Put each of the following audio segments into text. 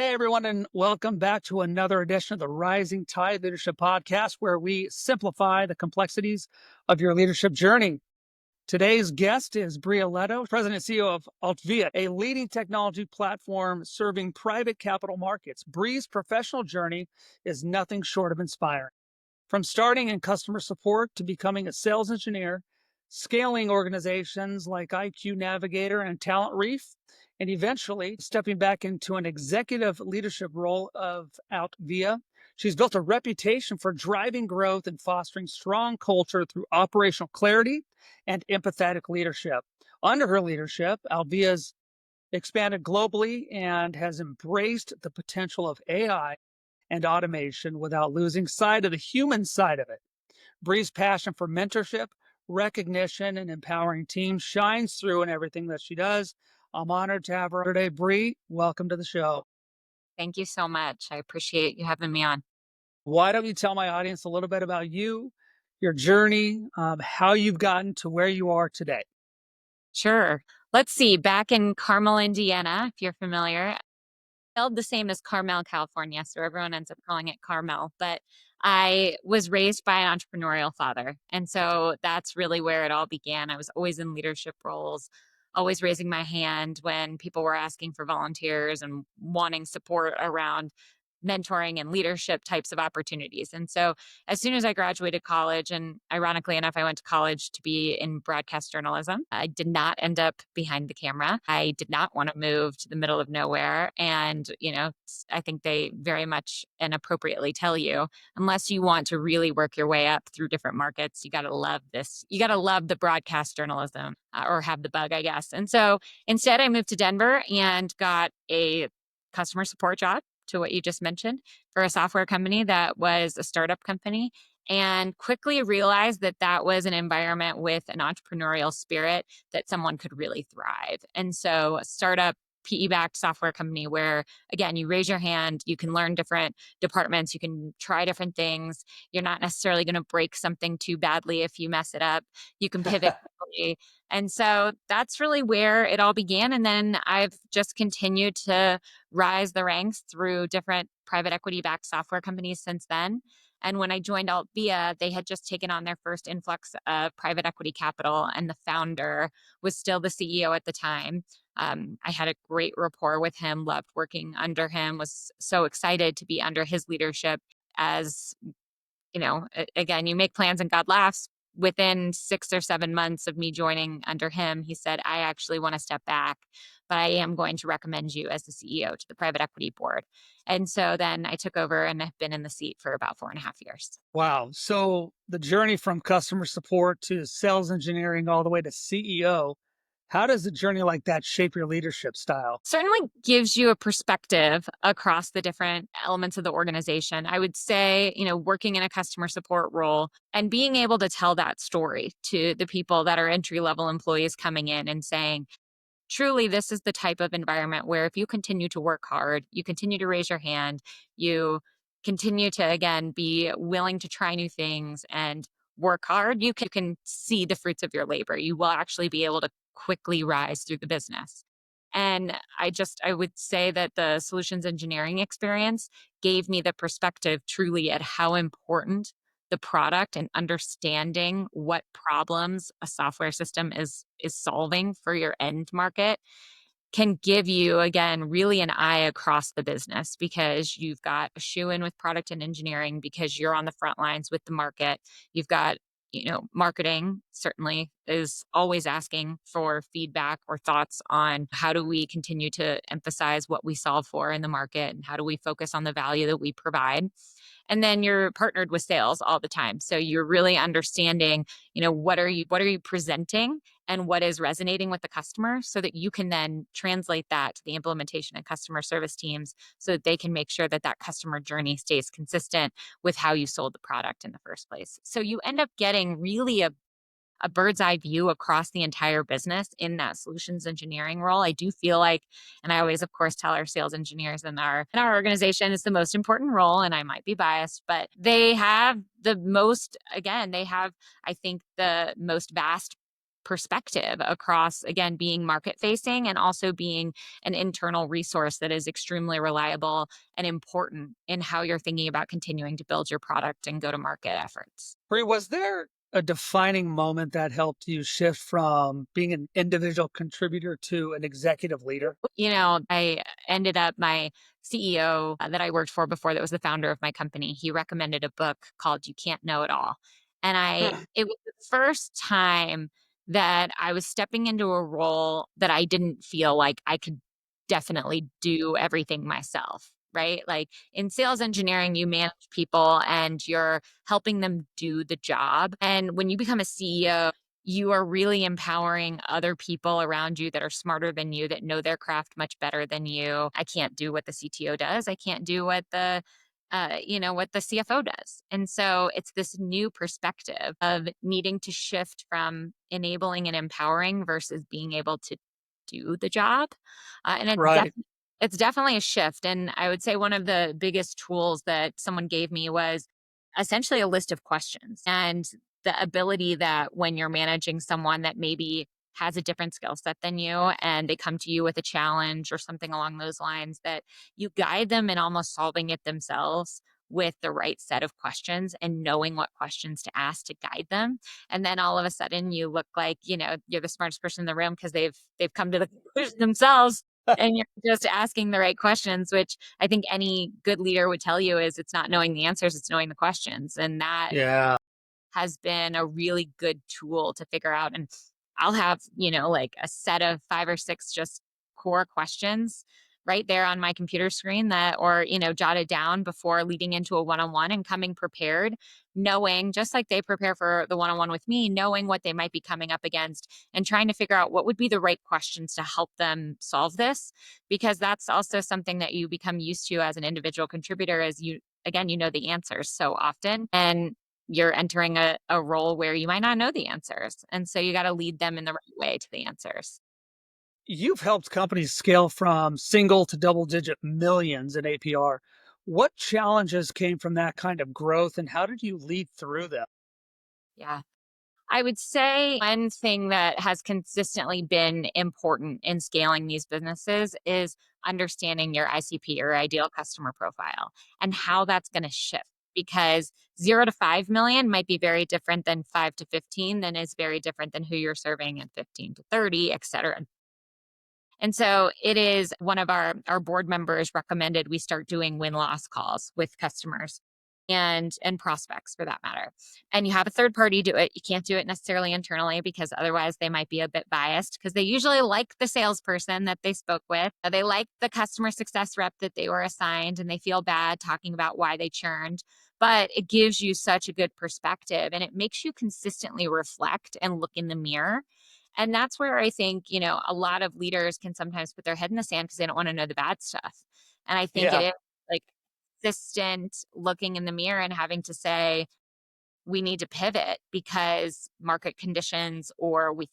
Hey, everyone, and welcome back to another edition of the Rising Tide Leadership Podcast, where we simplify the complexities of your leadership journey. Today's guest is Brie Aletto, President and CEO of Altvia, a leading technology platform serving private capital markets. Brie's professional journey is nothing short of inspiring. From starting in customer support to becoming a sales engineer, scaling organizations like IQ Navigator and Talent Reef, and eventually stepping back into an executive leadership role of Altvia. She's built a reputation for driving growth and fostering strong culture through operational clarity and empathetic leadership. Under her leadership, Altvia's expanded globally and has embraced the potential of AI and automation without losing sight of the human side of it. Brie's passion for mentorship, recognition, and empowering teams shines through in everything that she does. I'm honored to have her today. Brie, welcome to the show. Thank you so much. I appreciate you having me on. Why don't you tell my audience a little bit about you, your journey, how you've gotten to where you are today? Sure. Let's see. Back in Carmel, Indiana, if you're familiar, spelled the same as Carmel, California. So everyone ends up calling it Carmel. But I was raised by an entrepreneurial father. And so that's really where it all began. I was always in leadership roles, always raising my hand when people were asking for volunteers and wanting support around mentoring and leadership types of opportunities. And so as soon as I graduated college, and ironically enough, I went to college to be in broadcast journalism. I did not end up behind the camera. I did not want to move to the middle of nowhere. And, I think they very much and appropriately tell you, unless you want to really work your way up through different markets, you got to love this. You got to love the broadcast journalism or have the bug, I guess. And so instead, I moved to Denver and got a customer support job to what you just mentioned for a software company that was a startup company, and quickly realized that that was an environment with an entrepreneurial spirit that someone could really thrive. And so a startup PE-backed software company where, again, you raise your hand, you can learn different departments, you can try different things. You're not necessarily going to break something too badly if you mess it up. You can pivot quickly. And so that's really where it all began. And then I've just continued to rise the ranks through different private equity backed software companies since then. And when I joined Altvia, they had just taken on their first influx of private equity capital, and the founder was still the CEO at the time. I had a great rapport with him, loved working under him, was so excited to be under his leadership. As again, you make plans and God laughs. Within 6 or 7 months of me joining under him, he said, I actually want to step back, but I am going to recommend you as the CEO to the private equity board. And so then I took over and have been in the seat for about 4.5 years. Wow. So the journey from customer support to sales engineering all the way to CEO, how does a journey like that shape your leadership style? Certainly gives you a perspective across the different elements of the organization. I would say, working in a customer support role and being able to tell that story to the people that are entry level employees coming in and saying, truly, this is the type of environment where if you continue to work hard, you continue to raise your hand, you continue to, again, be willing to try new things and work hard, you can see the fruits of your labor. You will actually be able to quickly rise through the business. And I would say that the solutions engineering experience gave me the perspective truly at how important the product and understanding what problems a software system is solving for your end market can give you, again, really an eye across the business, because you've got a shoe in with product and engineering because you're on the front lines with the market. You've got, marketing certainly is always asking for feedback or thoughts on how do we continue to emphasize what we solve for in the market and how do we focus on the value that we provide. And then you're partnered with sales all the time. So you're really understanding, what are you presenting and what is resonating with the customer, so that you can then translate that to the implementation and customer service teams so that they can make sure that that customer journey stays consistent with how you sold the product in the first place. So you end up getting really a bird's eye view across the entire business in that solutions engineering role. I do feel like, and I always, of course, tell our sales engineers in our organization, it's the most important role, and I might be biased, but they have the most, again, they have, I think, the most vast perspective across, again, being market facing and also being an internal resource that is extremely reliable and important in how you're thinking about continuing to build your product and go to market efforts. Brie, was there a defining moment that helped you shift from being an individual contributor to an executive leader? I ended up my CEO that I worked for before, that was the founder of my company. He recommended a book called You Can't Know It All. And it was the first time that I was stepping into a role that I didn't feel like I could definitely do everything myself. Right. Like in sales engineering, you manage people and you're helping them do the job. And when you become a CEO, you are really empowering other people around you that are smarter than you, that know their craft much better than you. I can't do what the CTO does. I can't do what what the CFO does. And so it's this new perspective of needing to shift from enabling and empowering versus being able to do the job. And Right. it's definitely a shift. And I would say one of the biggest tools that someone gave me was essentially a list of questions, and the ability that when you're managing someone that maybe has a different skill set than you and they come to you with a challenge or something along those lines, that you guide them in almost solving it themselves with the right set of questions and knowing what questions to ask to guide them. And then all of a sudden you look like, you're the smartest person in the room because they've come to the conclusion themselves, and you're just asking the right questions, which I think any good leader would tell you is, it's not knowing the answers, it's knowing the questions. And that Yeah. has been a really good tool to figure out. And I'll have, like a set of 5 or 6 just core questions right there on my computer screen, that, or, jotted down before leading into a one-on-one, and coming prepared, knowing, just like they prepare for the one-on-one with me, knowing what they might be coming up against and trying to figure out what would be the right questions to help them solve this. Because that's also something that you become used to as an individual contributor, as again, the answers so often. And you're entering a role where you might not know the answers. And so you got to lead them in the right way to the answers. You've helped companies scale from single to double digit millions in APR. What challenges came from that kind of growth and how did you lead through them? Yeah. I would say one thing that has consistently been important in scaling these businesses is understanding your ICP, or ideal customer profile, and how that's going to shift. Because 0 to 5 million might be very different than 5 to 15, then is very different than who you're serving at 15 to 30, et cetera. And so it is, one of our board members recommended we start doing win-loss calls with customers and prospects, for that matter. And you have a third party do it. You can't do it necessarily internally, because otherwise they might be a bit biased, because they usually like the salesperson that they spoke with. They like the customer success rep that they were assigned, and they feel bad talking about why they churned. But it gives you such a good perspective, and it makes you consistently reflect and look in the mirror. And that's where I think, a lot of leaders can sometimes put their head in the sand because they don't want to know the bad stuff. And I think it Yeah. is like consistent looking in the mirror and having to say, we need to pivot because market conditions, or we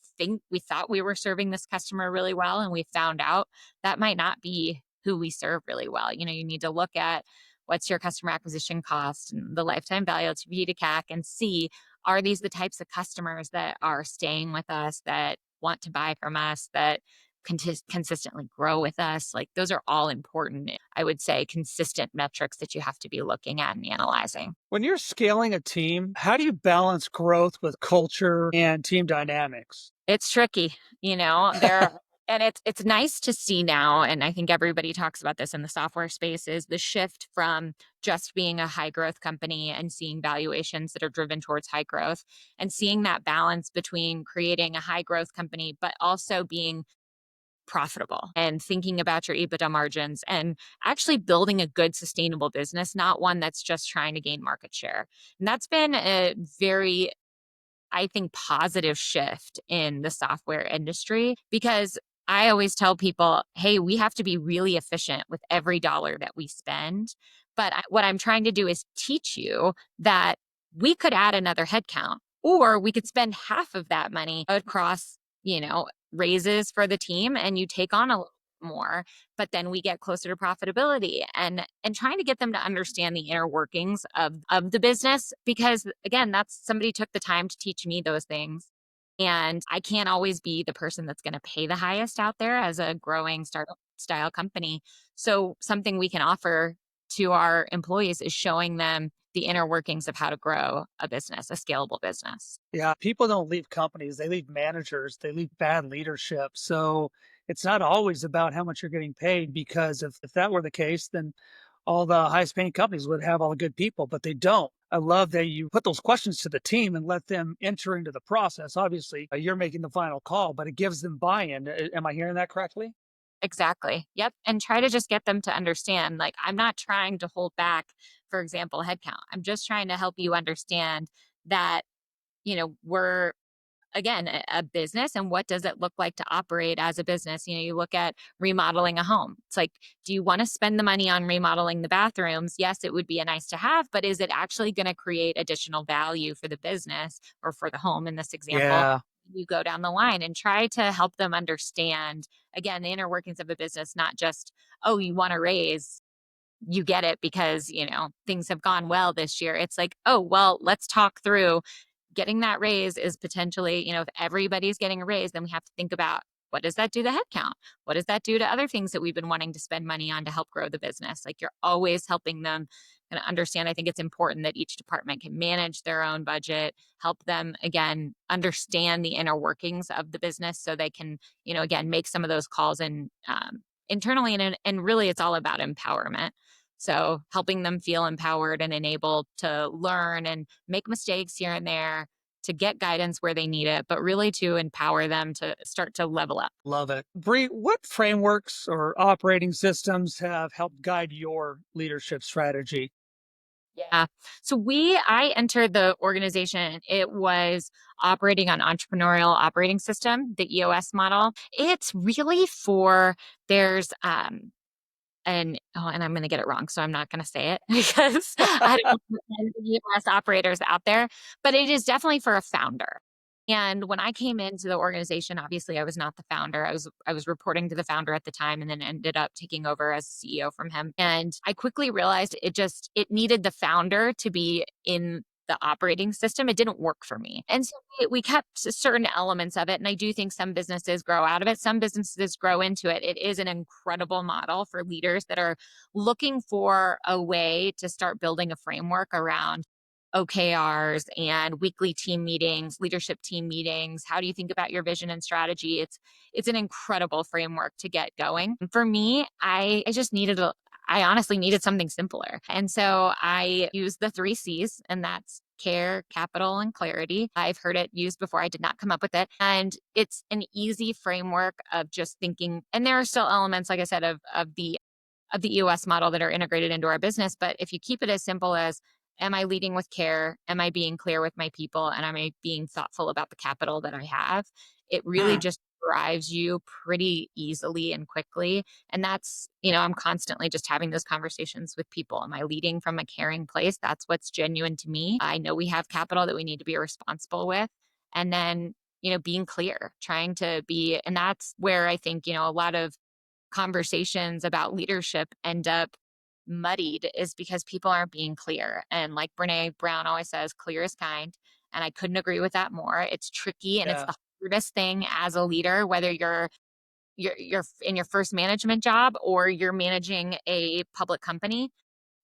thought we were serving this customer really well, and we found out that might not be who we serve really well. You need to look at what's your customer acquisition cost and the lifetime value, LTV to CAC, and see, are these the types of customers that are staying with us, that want to buy from us, that consistently grow with us. Like, those are all important, I would say, consistent metrics that you have to be looking at and analyzing. When you're scaling a team, how do you balance growth with culture and team dynamics? It's tricky, there, and it's nice to see now, and I think everybody talks about this in the software space, is the shift from just being a high growth company and seeing valuations that are driven towards high growth, and seeing that balance between creating a high growth company but also being profitable, and thinking about your EBITDA margins, and actually building a good sustainable business, not one that's just trying to gain market share. And that's been a very, I think, positive shift in the software industry, because I always tell people, hey, we have to be really efficient with every dollar that we spend. But what I'm trying to do is teach you that we could add another headcount, or we could spend half of that money across, raises for the team, and you take on a little more, but then we get closer to profitability, and trying to get them to understand the inner workings of the business, because again, that's, somebody took the time to teach me those things. And I can't always be the person that's going to pay the highest out there as a growing startup style company. So, something we can offer to our employees is showing them the inner workings of how to grow a business, a scalable business. Yeah, people don't leave companies, they leave managers, they leave bad leadership. So it's not always about how much you're getting paid because if that were the case, then all the highest paying companies would have all the good people, but they don't. I love that you put those questions to the team and let them enter into the process. Obviously, you're making the final call, but it gives them buy in. Am I hearing that correctly? Exactly. Yep. And try to just get them to understand like, I'm not trying to hold back, for example, headcount. I'm just trying to help you understand that, we're again a business, and what does it look like to operate as a business. You look at remodeling a home. It's like, do you want to spend the money on remodeling the bathrooms? Yes, it would be a nice to have, but is it actually going to create additional value for the business or for the home in this example? Yeah, You go down the line and try to help them understand, again, the inner workings of a business, not just, oh, you want to raise, you get it because things have gone well this year. It's like, oh well, let's talk through getting that raise. Is potentially, if everybody's getting a raise, then we have to think about, what does that do to headcount? What does that do to other things that we've been wanting to spend money on to help grow the business? Like, you're always helping them and understand. I think it's important that each department can manage their own budget, help them again understand the inner workings of the business so they can, again, make some of those calls and internally. And really, it's all about empowerment. So helping them feel empowered and enabled to learn and make mistakes here and there, to get guidance where they need it, but really to empower them to start to level up. love it. Bree, what frameworks or operating systems have helped guide your leadership strategy? Yeah. So I entered the organization. It was operating on entrepreneurial operating system, the EOS model. It's really for there's and I'm gonna get it wrong, so I'm not gonna say it because I don't know any US operators out there, but it is definitely for a founder. And when I came into the organization, obviously I was not the founder. I was reporting to the founder at the time and then ended up taking over as CEO from him. And I quickly realized it needed the founder to be in the operating system. It didn't work for me. And so we kept certain elements of it. And I do think some businesses grow out of it, some businesses grow into it. It is an incredible model for leaders that are looking for a way to start building a framework around OKRs and weekly team meetings, leadership team meetings. How do you think about your vision and strategy? It's an incredible framework to get going. For me, I just I honestly needed something simpler. And so I used the 3 C's, and that's care, capital, and clarity. I've heard it used before. I did not come up with it. And it's an easy framework of just thinking. And there are still elements, like I said, of the EOS model that are integrated into our business. But if you keep it as simple as, am I leading with care? Am I being clear with my people? And am I being thoughtful about the capital that I have? It really just drives you pretty easily and quickly. And that's, I'm constantly just having those conversations with people. Am I leading from a caring place? That's what's genuine to me. I know we have capital that we need to be responsible with. And then, being clear, trying to be, and that's where I think, a lot of conversations about leadership end up muddied, is because people aren't being clear. And like Brene Brown always says, clear is kind. And I couldn't agree with that more. It's tricky and it's Yeah. the hardest thing as a leader, whether you're in your first management job or you're managing a public company.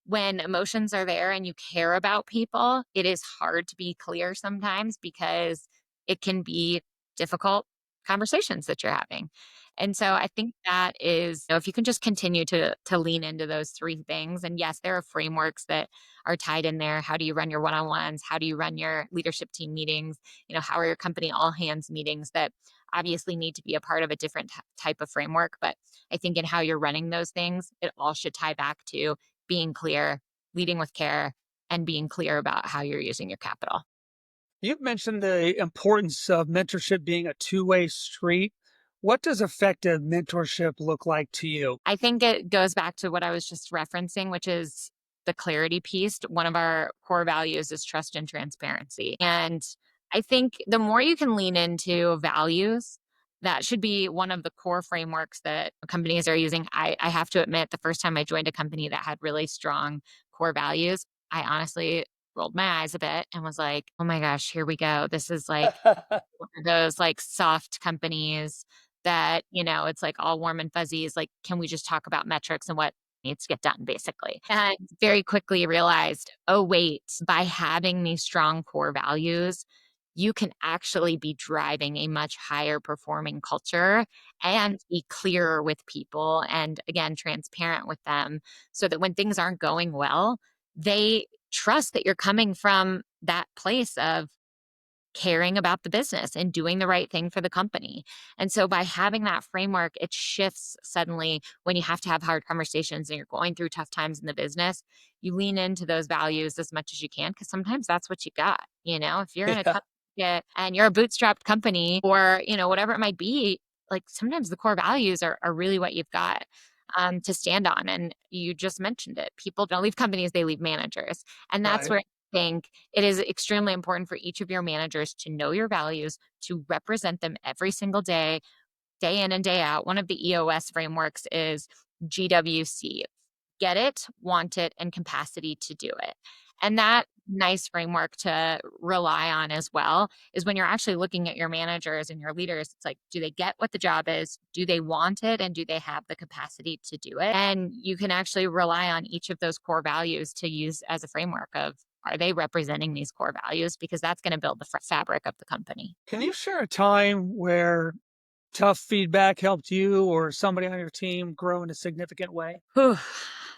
When emotions are there and you care about people, it is hard to be clear sometimes because it can be difficult conversations that you're having. And so I think that is, if you can just continue to lean into those 3 things. And yes, there are frameworks that are tied in there. How do you run your one-on-ones? How do you run your leadership team meetings? How are your company all hands meetings that obviously need to be a part of a different type of framework? But I think in how you're running those things, it all should tie back to being clear, leading with care, and being clear about how you're using your capital. You've mentioned the importance of mentorship being a two-way street. What does effective mentorship look like to you? I think it goes back to what I was just referencing, which is the clarity piece. One of our core values is trust and transparency. And I think the more you can lean into values, that should be one of the core frameworks that companies are using. I have to admit, the first time I joined a company that had really strong core values, I honestly rolled my eyes a bit and was like, oh my gosh, here we go. This is like one of those like soft companies that, it's like all warm and fuzzies. Like, can we just talk about metrics and what needs to get done, basically? And very quickly realized, oh, wait, by having these strong core values, you can actually be driving a much higher performing culture and be clearer with people and, again, transparent with them so that when things aren't going well, they trust that you're coming from that place of caring about the business and doing the right thing for the company. And so by having that framework, it shifts suddenly when you have to have hard conversations and you're going through tough times in the business. You lean into those values as much as you can because sometimes that's what you got. If you're in a Yeah, tough market and you're a bootstrapped company or, whatever it might be, like sometimes the core values are really what you've got. To stand on. And you just mentioned it. People don't leave companies, they leave managers. And that's right. where think it is extremely important for each of your managers to know your values, to represent them every single day, day in and day out. One of the EOS frameworks is GWC: get it, want it, and capacity to do it. And that nice framework to rely on as well is when you're actually looking at your managers and your leaders, it's like, do they get what the job is? Do they want it? And do they have the capacity to do it? And you can actually rely on each of those core values to use as a framework of, are they representing these core values? Because that's going to build the fabric of the company. Can you share a time where tough feedback helped you or somebody on your team grow in a significant way? Whew.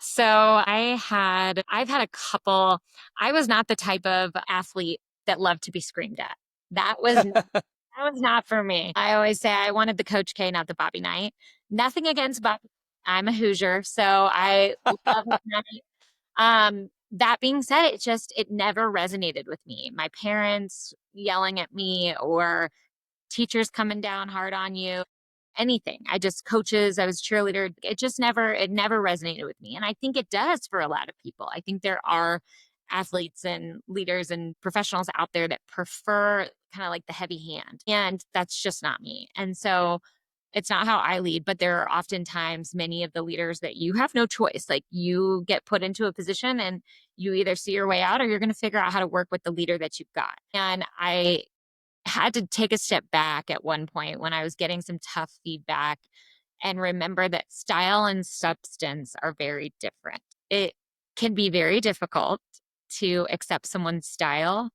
So I've had a couple. I was not the type of athlete that loved to be screamed at. That was that was not for me. I always say I wanted the Coach K, not the Bobby Knight. Nothing against Bobby. I'm a Hoosier, so I love his Knight. That being said, it never resonated with me. My parents yelling at me or teachers coming down hard on you, anything. Coaches, I was cheerleader. It never resonated with me. And I think it does for a lot of people. I think there are athletes and leaders and professionals out there that prefer kind of like the heavy hand. And that's just not me. And so it's not how I lead, but there are oftentimes many of the leaders that you have no choice. Like you get put into a position and you either see your way out or you're going to figure out how to work with the leader that you've got. And I had to take a step back at one point when I was getting some tough feedback and remember that style and substance are very different. It can be very difficult to accept someone's style,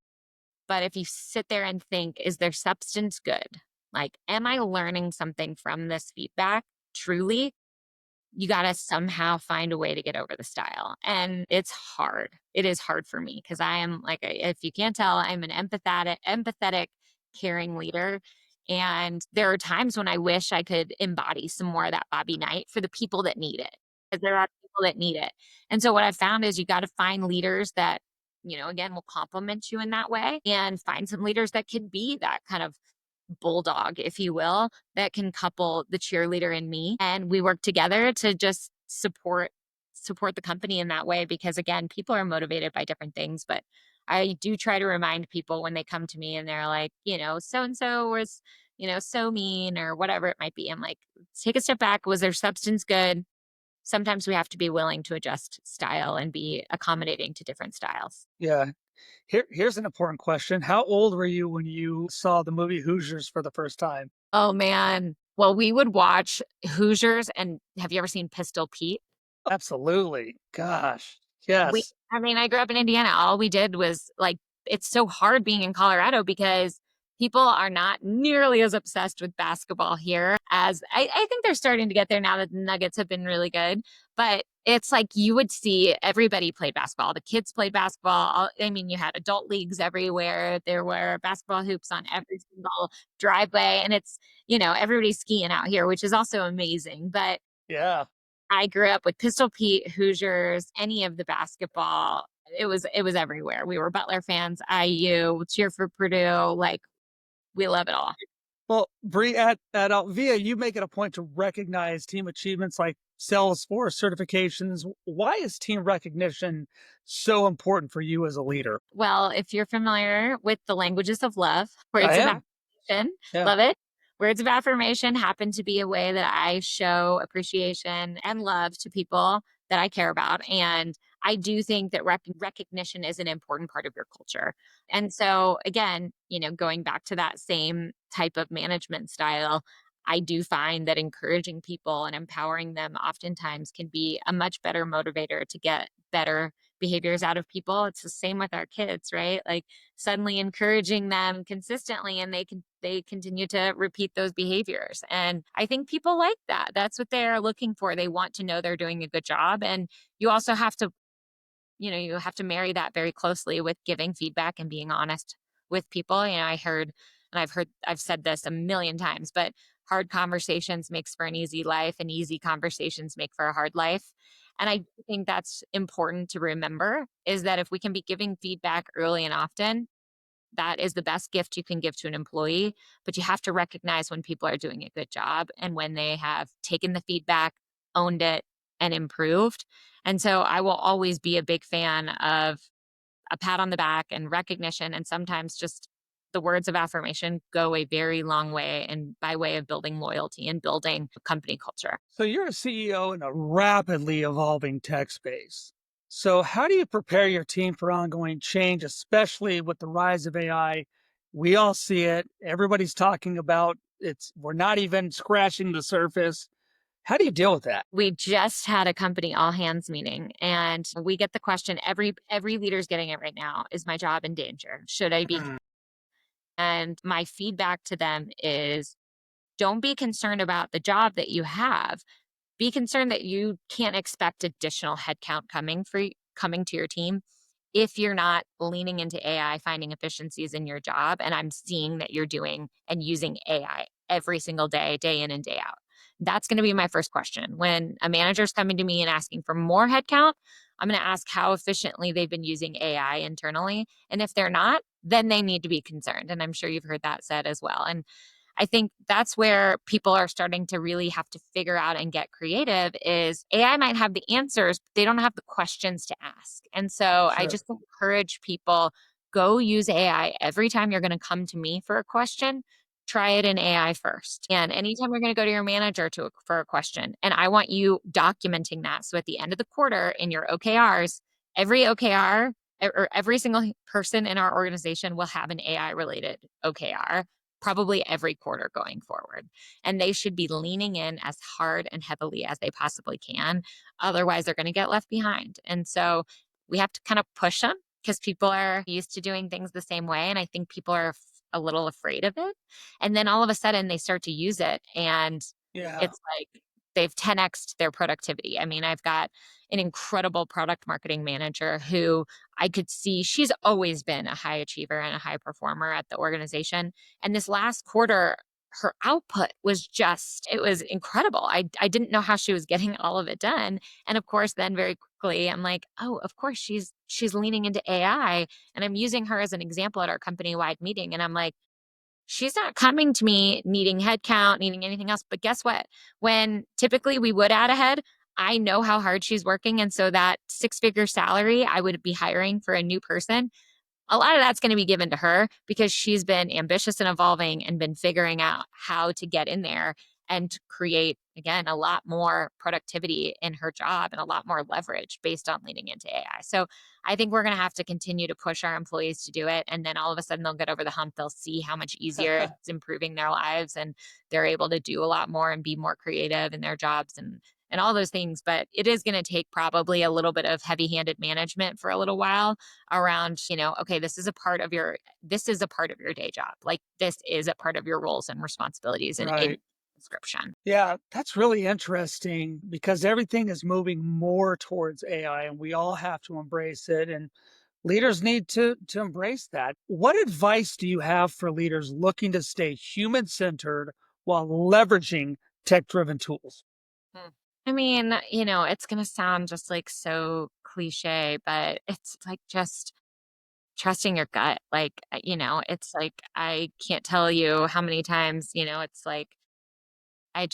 but if you sit there and think, is their substance good? Like, am I learning something from this feedback truly? You got to somehow find a way to get over the style. And it's hard. It is hard for me because I am like, if you can't tell, I'm an empathetic, caring leader. And there are times when I wish I could embody some more of that Bobby Knight for the people that need it, because there are people that need it. And so what I've found is you got to find leaders that, again, will compliment you in that way and find some leaders that can be that kind of bulldog, if you will, that can couple the cheerleader and me. And we work together to just support the company in that way because again, people are motivated by different things, but I do try to remind people when they come to me and they're like, so and so was, so mean or whatever it might be. I'm like, take a step back. Was their substance good? Sometimes we have to be willing to adjust style and be accommodating to different styles. Yeah. Here's an important question. How old were you when you saw the movie Hoosiers for the first time? Oh man. Well, we would watch Hoosiers, and have you ever seen Pistol Pete? Absolutely. Gosh. We Yes. I mean, I grew up in Indiana. All we did was like it's so hard being in Colorado because people are not nearly as obsessed with basketball here as I think they're starting to get there now that the Nuggets have been really good. But it's like you would see everybody played basketball. The kids played basketball. I mean, you had adult leagues everywhere. There were basketball hoops on every single driveway. And it's, everybody's skiing out here, which is also amazing. But Yeah. I grew up with Pistol Pete, Hoosiers, any of the basketball. It was everywhere. We were Butler fans, IU, cheer for Purdue. Like we love it all. Well, Brie, at Alvia, you make it a point to recognize team achievements like Salesforce certifications. Why is team recognition so important for you as a leader? Well, if you're familiar with the languages of love, words I of am. affirmation, Yeah. love it. Words of affirmation happen to be a way that I show appreciation and love to people that I care about. And I do think that recognition is an important part of your culture. And so, again, going back to that same type of management style, I do find that encouraging people and empowering them oftentimes can be a much better motivator to get better behaviors out of people. It's the same with our kids, right? Like suddenly encouraging them consistently and they continue to repeat those behaviors. And I think people like that. That's what they're looking for. They want to know they're doing a good job. And you also have to you have to marry that very closely with giving feedback and being honest with people. I've said this a million times, but hard conversations makes for an easy life and easy conversations make for a hard life. And I think that's important to remember is that if we can be giving feedback early and often, that is the best gift you can give to an employee. But you have to recognize when people are doing a good job and when they have taken the feedback, owned it, and improved. And so I will always be a big fan of a pat on the back and recognition. And sometimes just the words of affirmation go a very long way and by way of building loyalty and building company culture. So you're a CEO in a rapidly evolving tech space. So how do you prepare your team for ongoing change, especially with the rise of AI? We all see it. Everybody's talking about it's we're not even scratching the surface. How do you deal with that? We just had a company all hands meeting and we get the question every leader's getting it right now. Is my job in danger? Should I be? Mm. And my feedback to them is don't be concerned about the job that you have. Be concerned that you can't expect additional headcount coming to your team if you're not leaning into AI, finding efficiencies in your job. And I'm seeing that you're doing and using AI every single day, day in and day out. That's going to be my first question. When a manager's coming to me and asking for more headcount, I'm going to ask how efficiently they've been using AI internally. And if they're not, then they need to be concerned. And I'm sure you've heard that said as well. And I think that's where people are starting to really have to figure out and get creative is AI might have the answers, but they don't have the questions to ask. And so I Sure. just encourage people go use AI every time you're going to come to me for a question. Try it in AI first. And anytime you're going to go to your manager for a question, and I want you documenting that. So at the end of the quarter in your OKRs, every OKR or every single person in our organization will have an AI related OKR probably every quarter going forward. And they should be leaning in as hard and heavily as they possibly can. Otherwise, they're going to get left behind. And so we have to kind of push them because people are used to doing things the same way. And I think people are a little afraid of it. And then all of a sudden they start to use it. And Yeah. it's like they've 10x'd their productivity. I mean, I've got an incredible product marketing manager who I could see she's always been a high achiever and a high performer at the organization. And this last quarter, her output it was incredible. I didn't know how she was getting all of it done. And of course, then very quickly, I'm like, oh, of course she's leaning into AI. And I'm using her as an example at our company wide meeting. And I'm like, she's not coming to me needing headcount, needing anything else. But guess what? When typically we would add a head, I know how hard she's working. And so that six-figure salary I would be hiring for a new person, a lot of that's going to be given to her because she's been ambitious and evolving and been figuring out how to get in there and create, again, a lot more productivity in her job and a lot more leverage based on leaning into AI. So I think we're going to have to continue to push our employees to do it. And then all of a sudden they'll get over the hump. They'll see how much easier it's improving their lives and they're able to do a lot more and be more creative in their jobs and all those things. But it is going to take probably a little bit of heavy-handed management for a little while around, okay, this is a part of your day job. Like this is a part of your roles and responsibilities and in Right. description. Yeah, that's really interesting because everything is moving more towards AI and we all have to embrace it and leaders need to embrace that. What advice do you have for leaders looking to stay human-centered while leveraging tech-driven tools? Hmm. I mean, it's going to sound just like so cliche, but it's like just trusting your gut. Like, it's like I can't tell you how many times, it's like I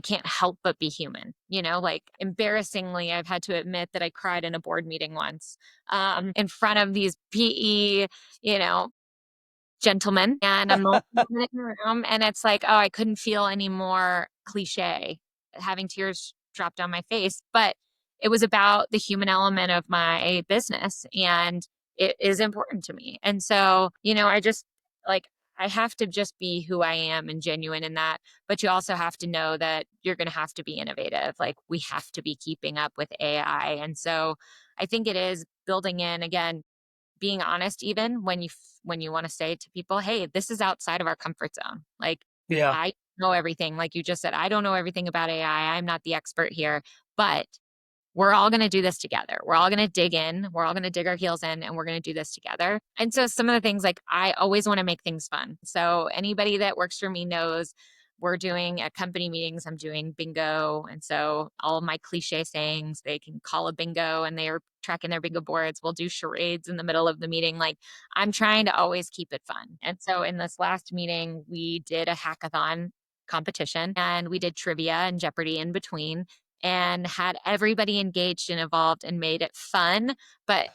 can't help but be human, like embarrassingly, I've had to admit that I cried in a board meeting once, in front of these PE, you know, gentlemen and a multi-woman in the room. And it's like, oh, I couldn't feel any more cliche having tears drop down my face. But it was about the human element of my business, and it is important to me. And so, I just like, I have to just be who I am and genuine in that. But you also have to know that you're going to have to be innovative. Like, we have to be keeping up with AI. And so I think it is building in, again, being honest, even when you want to say to people, hey, this is outside of our comfort zone. Like, Yeah. I know everything. Like you just said, I don't know everything about AI. I'm not the expert here, but we're all going to do this together. We're all going to dig in. We're all going to dig our heels in, and we're going to do this together. And so some of the things, like, I always want to make things fun. So anybody that works for me knows we're doing at company meetings, I'm doing bingo. And so all of my cliche sayings, they can call a bingo and they are tracking their bingo boards. We'll do charades in the middle of the meeting. Like, I'm trying to always keep it fun. And so in this last meeting, we did a hackathon competition, and we did trivia and Jeopardy in between, and had everybody engaged and involved and made it fun. But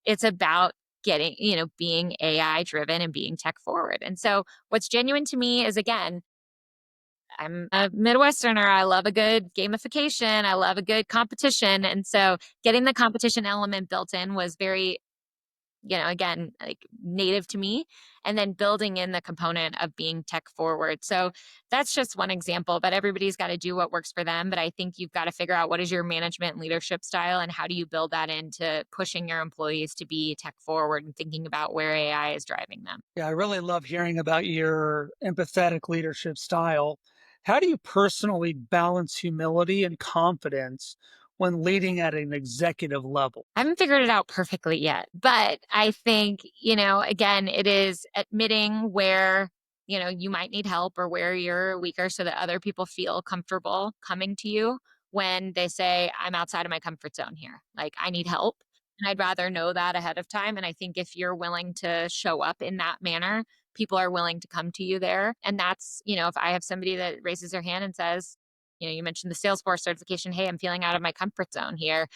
it's about getting, being AI driven and being tech forward. And so what's genuine to me is, again, I'm a Midwesterner. I love a good gamification. I love a good competition. And so getting the competition element built in was very, again, like, native to me, and then building in the component of being tech forward. So that's just one example, but everybody's got to do what works for them. But I think you've got to figure out what is your management and leadership style, and how do you build that into pushing your employees to be tech forward and thinking about where AI is driving them. Yeah, I really love hearing about your empathetic leadership style. How do you personally balance humility and confidence when leading at an executive level? I haven't figured it out perfectly yet, but I think, again, it is admitting where, you might need help or where you're weaker, so that other people feel comfortable coming to you when they say, I'm outside of my comfort zone here. Like, I need help. And I'd rather know that ahead of time. And I think if you're willing to show up in that manner, people are willing to come to you there. And that's, if I have somebody that raises their hand and says, you mentioned the Salesforce certification. Hey, I'm feeling out of my comfort zone here.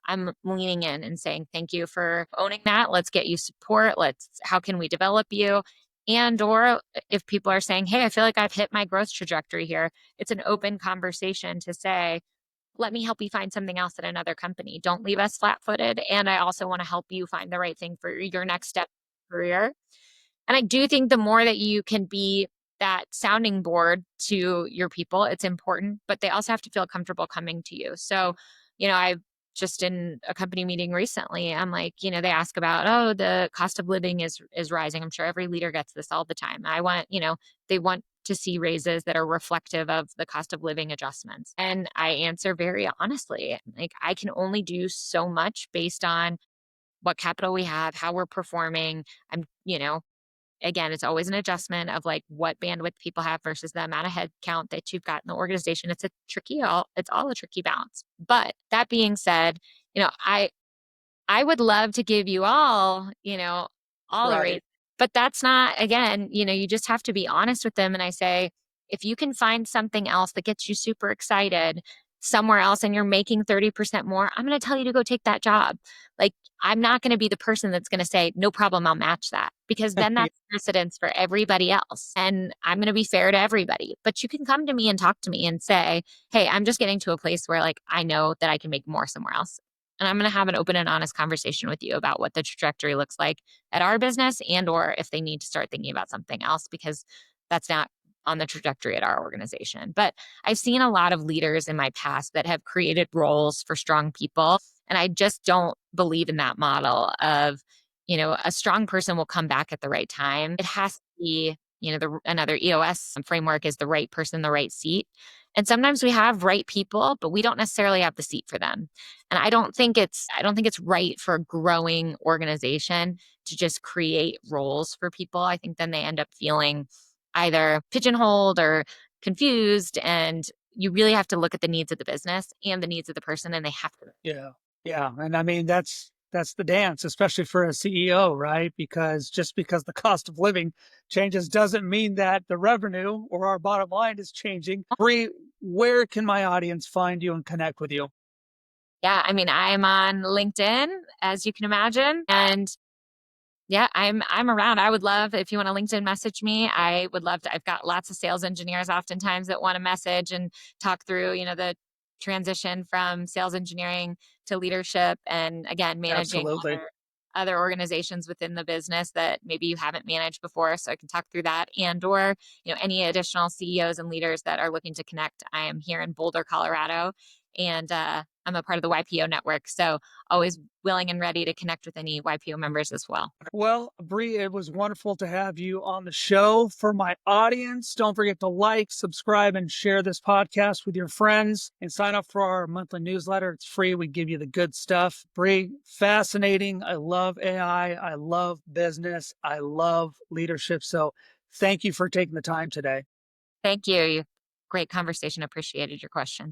I'm leaning in and saying, thank you for owning that. Let's get you support. How can we develop you? And, or if people are saying, hey, I feel like I've hit my growth trajectory here, it's an open conversation to say, let me help you find something else at another company. Don't leave us flat footed. And I also want to help you find the right thing for your next step in your career. And I do think the more that you can be that sounding board to your people, it's important, but they also have to feel comfortable coming to you. So, I've just in a company meeting recently, I'm like, they ask about, oh, the cost of living is rising. I'm sure every leader gets this all the time. They want to see raises that are reflective of the cost of living adjustments. And I answer very honestly, like, I can only do so much based on what capital we have, how we're performing. Again, it's always an adjustment of, like, what bandwidth people have versus the amount of head count that you've got in the organization. It's all a tricky balance. But that being said, you know, I I would love to give you all the Right. rates, but that's not, again, you just have to be honest with them. And I say, if you can find something else that gets you super excited somewhere else and you're making 30% more, I'm going to tell you to go take that job. Like, I'm not going to be the person that's going to say, no problem, I'll match that, because then Yeah. that's precedence for everybody else. And I'm going to be fair to everybody. But you can come to me and talk to me and say, hey, I'm just getting to a place where, like, I know that I can make more somewhere else. And I'm going to have an open and honest conversation with you about what the trajectory looks like at our business, and or if they need to start thinking about something else, because that's not on the trajectory at our organization. But I've seen a lot of leaders in my past that have created roles for strong people, and I just don't believe in that model of, a strong person will come back at the right time. It has to be, another EOS framework is the right person, the right seat. And sometimes we have right people, but we don't necessarily have the seat for them. And I don't think it's right for a growing organization to just create roles for people. I think then they end up feeling either pigeonholed or confused. And you really have to look at the needs of the business and the needs of the person, and they have to. Yeah. Yeah. And I mean, that's the dance, especially for a CEO, right? Because just because the cost of living changes doesn't mean that the revenue or our bottom line is changing. Bree, where can my audience find you and connect with you? Yeah, I mean, I'm on LinkedIn, as you can imagine, and yeah, I'm around. I would love if you want to LinkedIn message me. I would love to. I've got lots of sales engineers oftentimes that want to message and talk through, the transition from sales engineering to leadership, and again, managing Absolutely. other organizations within the business that maybe you haven't managed before. So I can talk through that, and or any additional CEOs and leaders that are looking to connect. I am here in Boulder, Colorado, and I'm a part of the YPO network. So always willing and ready to connect with any YPO members as well. Well, Bree, it was wonderful to have you on the show. For my audience, don't forget to like, subscribe, and share this podcast with your friends, and sign up for our monthly newsletter. It's free. We give you the good stuff. Bree, fascinating. I love AI. I love business. I love leadership. So thank you for taking the time today. Thank you. Great conversation. Appreciated your questions.